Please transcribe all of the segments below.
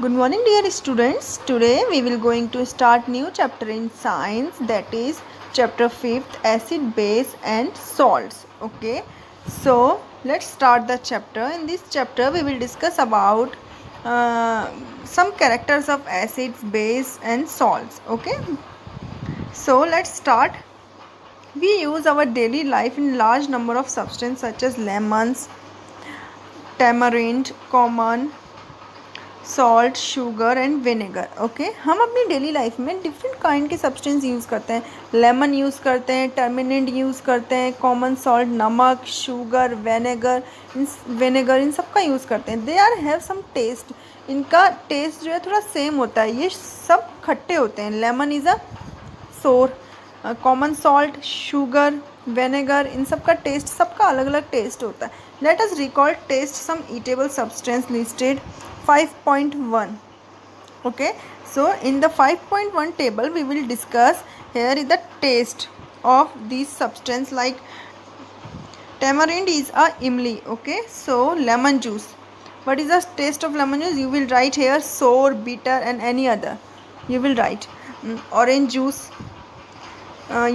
Good morning dear students. Today we will going to start new chapter in science, that is chapter 5th, acid, base and salts. Okay. So let's start the chapter. In this chapter we will discuss about some characters of acids, base and salts. Okay. So let's start. We use our daily life in large number of substances such as lemons, tamarind, common, salt, sugar and vinegar. Okay, हम अपनी daily life में different kind के substance use करते हैं. Lemon use करते हैं, टर्मिनेंट use करते हैं, कॉमन सॉल्ट, नमक, शुगर, विनेगर इन सब का यूज़ करते हैं. They are have some taste. इनका टेस्ट जो है थोड़ा सेम होता है. ये सब खट्टे होते हैं. Lemon is a sour, common salt, sugar, vinegar इन सब का टेस्ट, सबका अलग अलग टेस्ट होता है. Let us recall taste some eatable substance listed 5.1. Okay, so in the 5.1 table we will discuss. Here is the taste of these substance. Like tamarind is a imli. Okay, so lemon juice, what is the taste of lemon juice? You will write here sour, bitter and any other you will write. Orange juice,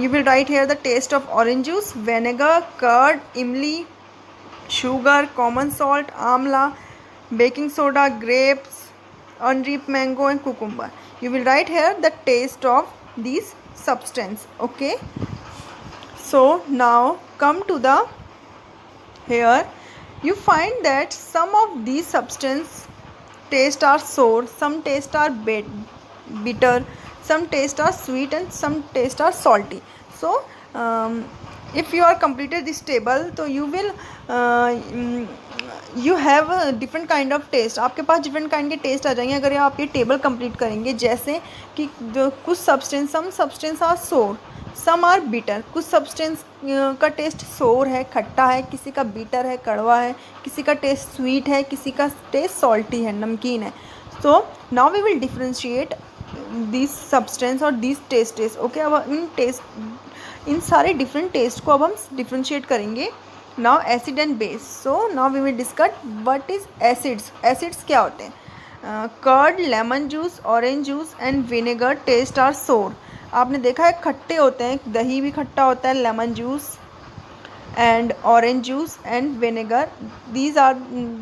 you will write here the taste of orange juice. Vinegar, curd, imli, sugar, common salt, amla, baking soda, grapes, unripe mango and cucumber. You will write here the taste of these substance. Okay, so now come to the here. You find that some of these substance taste are sour, some taste are bitter, some taste are sweet and some taste are salty. So if you are completed this table, तो you will you have a different kind of taste. आपके पास different kind के taste आ जाएंगे अगर आप ये table complete करेंगे. जैसे कि कुछ substance, some substance are sour, some are bitter. कुछ substance का taste sour है, खट्टा है, किसी का bitter है, कड़वा है, किसी का taste sweet है, किसी का taste salty है, नमकीन है. So now we will differentiate these substance और these tastes. Okay, अब इन सारे different taste को अब हम differentiate करेंगे. Now acid and base. So now we will discuss what is acids. Acids क्या होते हैं? Curd, lemon juice, orange juice and vinegar taste are sour. आपने देखा है खट्टे होते हैं, दही भी खट्टा होता है, lemon juice and orange juice and vinegar, these are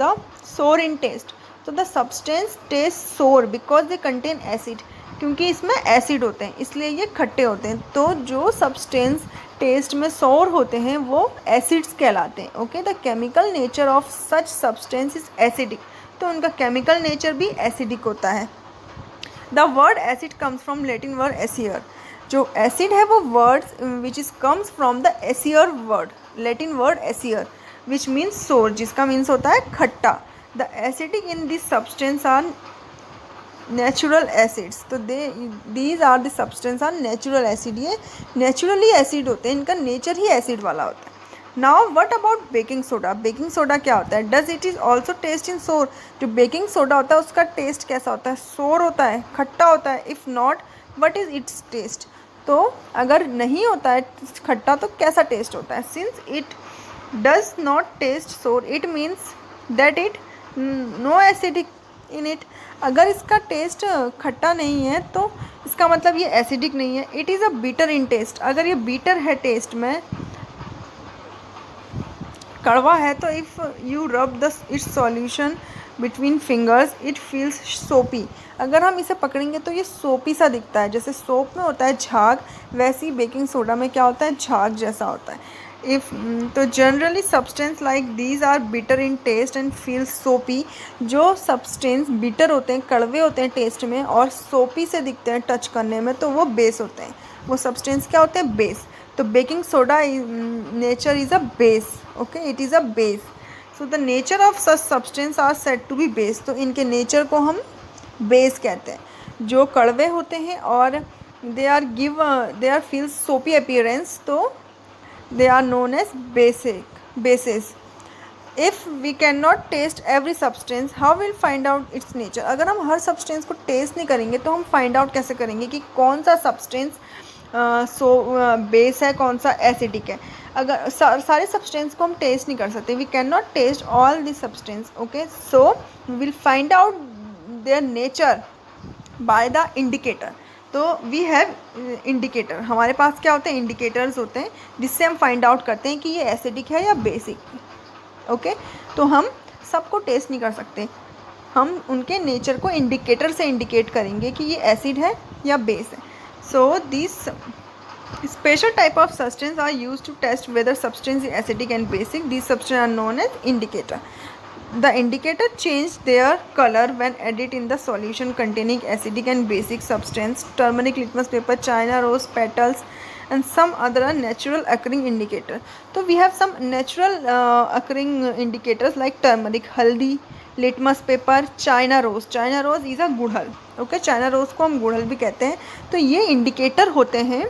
the sour in taste. तो the substance taste sour because they contain acid. क्योंकि इसमें एसिड होते हैं इसलिए ये खट्टे होते हैं. तो जो सब्सटेंस टेस्ट में सोर होते हैं वो एसिड्स कहलाते हैं. Okay, the chemical nature of such substance is acidic. तो उनका केमिकल नेचर भी एसिडिक होता है. The word acid comes from Latin word acere. जो एसिड है वो word which is comes from the acere word, Latin word acere which means sour, जिसका means होता है खट्टा. The acidic in this substance are natural acids. तो these are the substance are natural acid. ये naturally acid होते हैं, इनका nature ही एसिड वाला होता है. Now what about baking soda? Baking soda क्या होता है? Does it is also taste in sour? जो बेकिंग सोडा होता है उसका टेस्ट कैसा होता है? सोर होता है, खट्टा होता है. If not, what is its taste? तो अगर नहीं होता है खट्टा तो कैसा टेस्ट होता है? Since it does not taste sour, it means that it no acidic in it. अगर इसका टेस्ट खट्टा नहीं है तो इसका मतलब ये एसिडिक नहीं है. It is a bitter in taste. अगर ये बीटर है टेस्ट में, कड़वा है, तो if you rub the its solution between fingers it feels soapy. अगर हम इसे पकड़ेंगे तो ये सोपी सा दिखता है. जैसे सोप में होता है झाग, वैसे ही बेकिंग सोडा में क्या होता है? झाग जैसा होता है. तो generally substance like these are bitter in taste and feel soapy. जो सब्सटेंस बिटर होते हैं, कड़वे होते हैं टेस्ट में और सोपी से दिखते हैं टच करने में, तो वो बेस होते हैं. वो सब्सटेंस क्या होते हैं? बेस. तो baking soda nature is a base. Okay, it is a base. So the nature of such substance are said to be base. तो इनके नेचर को हम बेस कहते हैं. जो कड़वे होते हैं और दे आर फील सोपी अपीयरेंस, तो they are known as bases. If we cannot taste every substance, how will find out its nature? अगर हम हर सब्सटेंस को टेस्ट नहीं करेंगे तो हम फाइंड आउट कैसे करेंगे कि कौन सा सब्सटेंस बेस है, कौन सा एसिडिक है? अगर सारे सब्सटेंस को हम टेस्ट नहीं कर सकते, we can not taste all the substance. Okay, so we will find out their nature by the indicator. तो वी हैव इंडिकेटर, हमारे पास क्या होते हैं, इंडिकेटर्स होते हैं जिससे हम फाइंड आउट करते हैं कि ये एसिडिक है या बेसिक। ओके, तो हम सबको टेस्ट नहीं कर सकते, हम उनके नेचर को इंडिकेटर से इंडिकेट करेंगे कि ये एसिड है या बेस है। So this special type of substance are used to test whether substance is acidic and basic. These substances are known as indicator. The indicator change their color when added in the solution containing acidic and basic substance. Turmeric, litmus paper, china rose petals, and some other natural occurring indicator. So we have some natural occurring indicators like turmeric, haldi, litmus paper, China rose. China rose is a गुड़हल। Okay, China rose को हम गुड़हल भी कहते हैं। तो ये indicator होते हैं,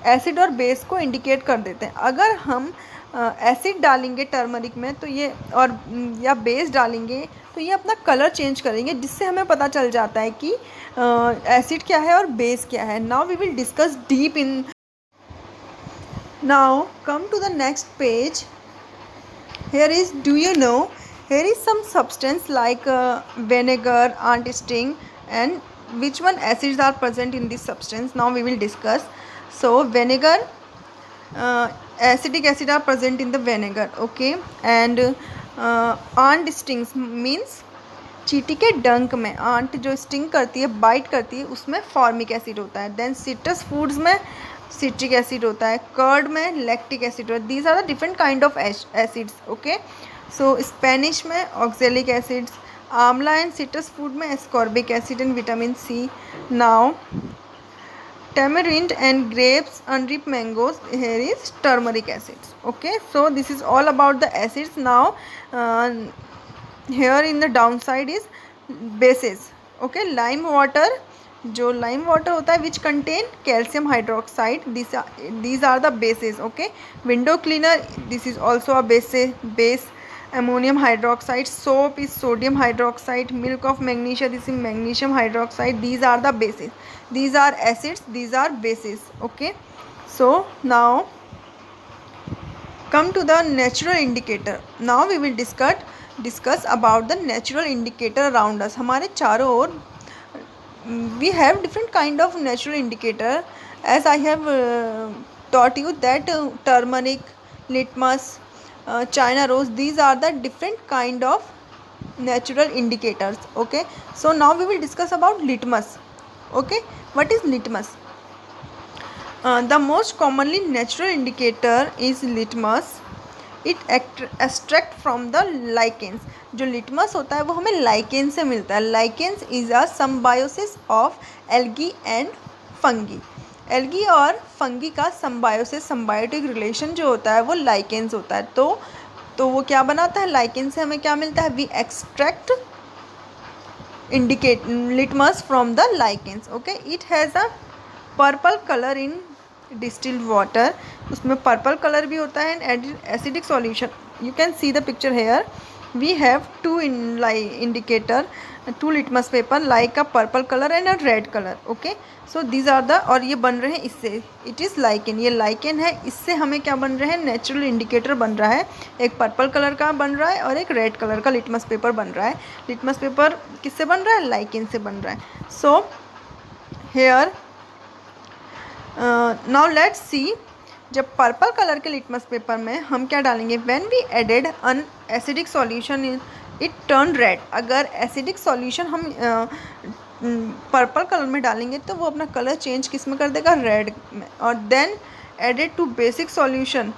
एसिड और बेस को इंडिकेट कर देते हैं। अगर हम एसिड डालेंगे टर्मरिक में तो ये और या बेस डालेंगे तो ये अपना कलर चेंज करेंगे, जिससे हमें पता चल जाता है कि एसिड क्या है और बेस क्या है। Now we will discuss deep in. Now come to the next page. Here is, do you know, here is some substance like vinegar, ant sting, and which one acids are present in this substance. Now we will discuss. So vinegar, acidic acid are present in the vinegar. Okay, and ant stings means चींटी के डंक में aunt जो sting करती है, bite करती है, उसमें फॉर्मिक एसिड होता है। देन सिट्रस फूड्स में सिट्रिक एसिड होता है। कर्ड में लैक्टिक एसिड होता है। These are the different kind of acids. Okay, so spinach में ऑक्जेलिक एसिड्स, आंवला एंड सिट्रस फूड में ascorbic acid and vitamin C. Now tamarind and grapes, unripe mangoes, here is turmeric acids. Okay, so this is all about the acids. Now here in the downside is bases. Okay, lime water, जो lime water होता है which contain calcium hydroxide, these are the bases. Okay, window cleaner, this is also a base. Ammonium hydroxide, soap is sodium hydroxide, milk of magnesia, this is magnesium hydroxide. These are the bases, these are acids, these are bases. Okay, so now come to the natural indicator. Now we will discuss about the natural indicator around us. हमारे चारों ओर we have different kind of natural indicator, as I have taught you that turmeric, litmus, china rose, these are the different kind of natural indicators. Okay, so now we will discuss about litmus. Okay, what is litmus? The most commonly natural indicator is litmus. It extract from the lichens. जो litmus होता है वो हमें lichen से मिलता है। Lichens is a symbiosis of algae and fungi. Algae और fungi का सिम्बायोटिक रिलेशन जो होता है वो लाइकेन्स होता है। तो वो क्या बनाता है, लाइकेन से हमें क्या मिलता है, we extract indicate litmus from the lichens. Okay, it has a purple color in distilled water. उसमें पर्पल कलर भी होता है and acidic solution. You can see the picture here. We have two indicator, two litmus paper like a purple colour and a red colour. Okay, so these are the, और ये बन रहे हैं इससे, it is lichen, ये lichen है. इससे हमें क्या बन रहे हैं, नेचुरल इंडिकेटर बन रहा है. एक पर्पल कलर का बन रहा है और एक रेड कलर का लिटमस पेपर बन रहा है. लिटमस पेपर किससे बन रहा है, लाइकेन से बन रहा है. So here now let's see, जब पर्पल कलर के लिटमस पेपर में हम क्या डालेंगे, when we added an acidic solution it turn red. अगर एसिडिक सॉल्यूशन हम पर्पल कलर में डालेंगे तो वो अपना कलर चेंज किस में कर देगा, रेड में. और then added to basic solution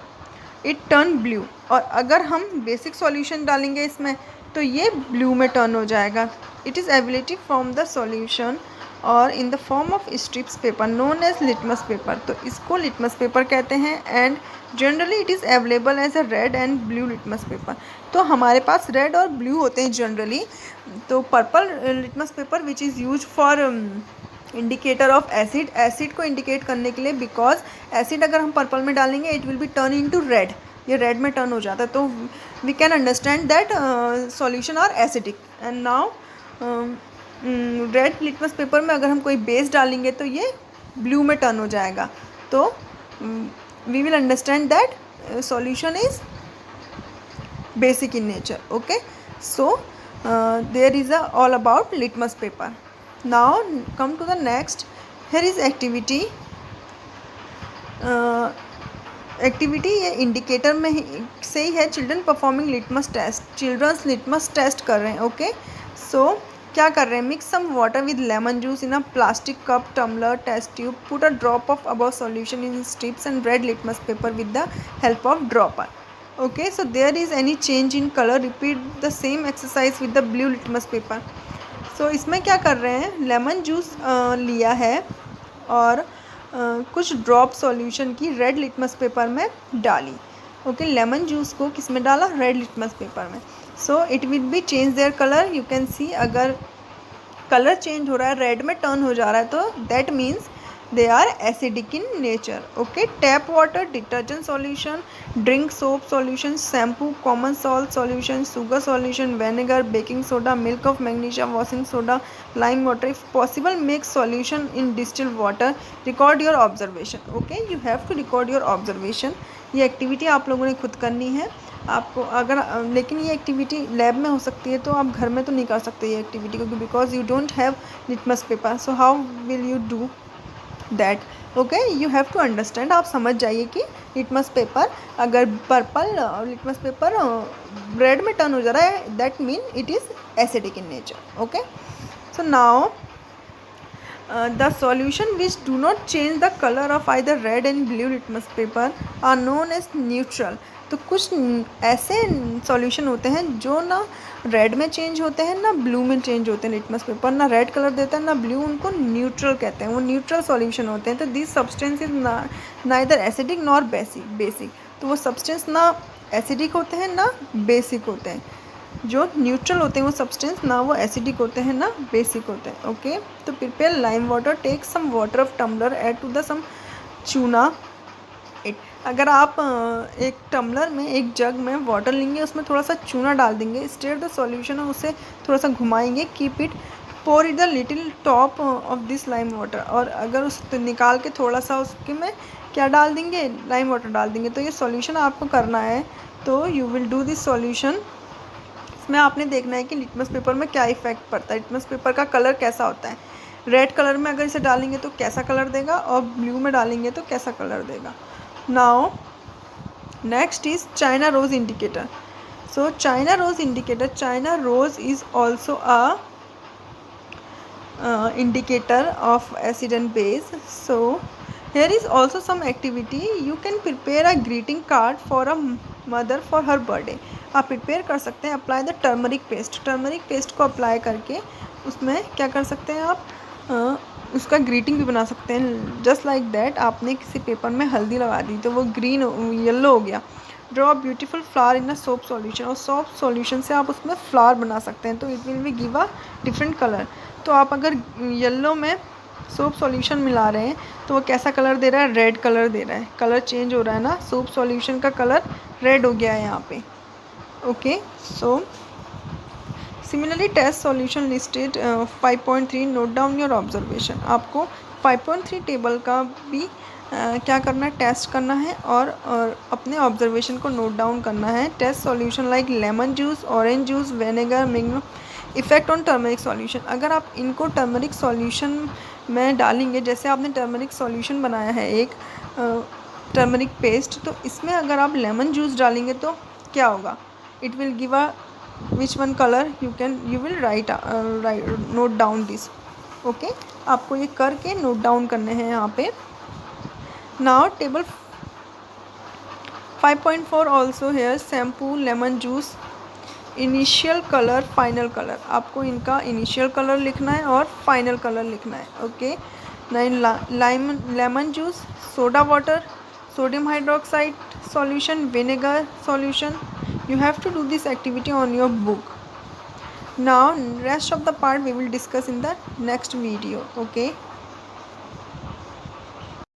it turn blue. और अगर हम बेसिक सॉल्यूशन डालेंगे इसमें तो ये ब्लू में टर्न हो जाएगा. It is ability from the solution और in the form of strips paper known as litmus paper. तो इसको लिटमस पेपर कहते हैं and generally it is available as a red and blue litmus paper. तो हमारे पास red और blue होते हैं जनरली. तो purple litmus paper which is use for indicator of acid, acid को इंडिकेट करने के लिए, बिकॉज एसिड अगर हम पर्पल में डालेंगे it will be turn into red, ये रेड में टर्न हो जाता है. तो we can understand that solution are acidic. And now red litmus paper में अगर हम कोई बेस डालेंगे तो ये ब्लू में टर्न हो जाएगा. तो we will understand that solution is basic in nature. Okay, so there is a all about litmus paper. Now come to the next. Here is activity. Activity ये इंडिकेटर में से ही है, children performing litmus test, children's litmus test कर रहे हैं. Okay, so क्या कर रहे हैं, mix some water with lemon juice in a plastic cup, tumbler, test tube, put a drop of above solution in strips and red litmus paper with the help of dropper. Okay, so there is any change in colour, repeat the same exercise with the blue litmus paper. So इसमें क्या कर रहे हैं, lemon juice लिया है और कुछ drop solution की रेड लिटमस पेपर में डाली. ओके, लेमन जूस को किस में डाला, रेड लिटमस पेपर में. So it will B change their colour. You can सी अगर कलर चेंज हो रहा है, रेड में टर्न हो जा रहा है, तो that means they are acidic in nature. Okay, tap water, detergent solution, drink soap solution, shampoo, common salt solution, sugar solution, vinegar, baking soda, milk of magnesia, washing soda, lime water. If possible, make solution in distilled water. Record your observation. Okay, you have to record your observation. ये activity आप लोगों ने खुद करनी है आपको. अगर लेकिन ये एक्टिविटी लैब में हो सकती है, तो आप घर में तो नहीं कर सकते ये एक्टिविटी, क्योंकि because you don't have litmus paper. So how will you do that. Okay, you have to understand. आप समझ जाइए कि लिटमस पेपर अगर पर्पल लिटमस पेपर रेड में टर्न हो जा रहा है, that mean it is acidic in nature. Okay, so now the solution which do not change the colour of either red and blue litmus paper are known as neutral. तो कुछ ऐसे solution होते हैं जो ना रेड में change होते हैं ना ब्लू में चेंज होते हैं. लिटमस पेपर ना रेड कलर देता है ना ब्लू, उनको न्यूट्रल कहते हैं, वो न्यूट्रल सॉल्यूशन होते हैं. तो this substance is neither acidic nor basic. तो वो सब्सटेंस ना एसिडिक होते हैं ना बेसिक होते हैं. जो न्यूट्रल होते हैं वो सब्सटेंस ना वो एसिडिक होते हैं ना बेसिक होते हैं. ओके, तो prepare lime water, take some water of tumbler, add to the some chuna. अगर आप एक टम्बलर में, एक जग में वाटर लेंगे, उसमें थोड़ा सा चूना डाल देंगे, स्टेयर द सॉल्यूशन, और उसे थोड़ा सा घुमाएंगे, keep it, pour it the little top of this lime water. और अगर उस निकाल के थोड़ा सा उसके में क्या डाल देंगे, लाइम वाटर डाल देंगे. तो ये सॉल्यूशन आपको करना है. तो you will do this solution. इसमें आपने देखना है कि लिटमस पेपर में क्या इफेक्ट पड़ता है, लिटमस पेपर का कलर कैसा होता है. रेड कलर में अगर इसे डालेंगे तो कैसा कलर देगा, और ब्लू में डालेंगे तो कैसा कलर देगा. Now next is China rose indicator. So China rose indicator, China rose is also a indicator of acid and base. So here is also some activity. You can prepare a greeting card for a mother for her birthday. आप prepare कर सकते हैं. Apply the turmeric paste, turmeric paste को apply करके उसमें क्या कर सकते हैं आप, उसका ग्रीटिंग भी बना सकते हैं. जस्ट लाइक दैट, आपने किसी पेपर में हल्दी लगा दी तो वो ग्रीन येलो हो गया. Draw beautiful flower in a soap solution, और सोप सॉल्यूशन से आप उसमें फ्लावर बना सकते हैं. तो it will B give a different colour. तो आप अगर येलो में सोप सॉल्यूशन मिला रहे हैं तो वो कैसा कलर दे रहा है, रेड कलर दे रहा है. कलर चेंज हो रहा है ना, सोप सॉल्यूशन का कलर रेड हो गया है यहाँ पे. Okay, so similarly test solution listed 5.3. Note down your observation. आपको 5.3 टेबल का भी क्या करना है, टेस्ट करना है और अपने ऑब्जर्वेशन को नोट डाउन करना है. Test solution like lemon juice, orange juice, vinegar, mango. Effect on turmeric solution. अगर आप इनको टर्मरिक सॉल्यूशन में डालेंगे, जैसे आपने टर्मरिक सॉल्यूशन बनाया है एक टर्मरिक पेस्ट, तो इसमें अगर आप लेमन जूस डालेंगे तो क्या होगा, it will give a which one color you will write note down this. okay, आपको ये करके नोट डाउन करने हैं यहाँ पे. now table 5.4 also here, shampoo, lemon juice, initial colour, final colour. आपको इनका इनिशियल कलर लिखना है और फाइनल कलर लिखना है. Okay, lime, lemon juice, soda water, sodium hydroxide solution, vinegar solution. You have to do this activity on your book. Now rest of the part we will discuss in the next video. Okay.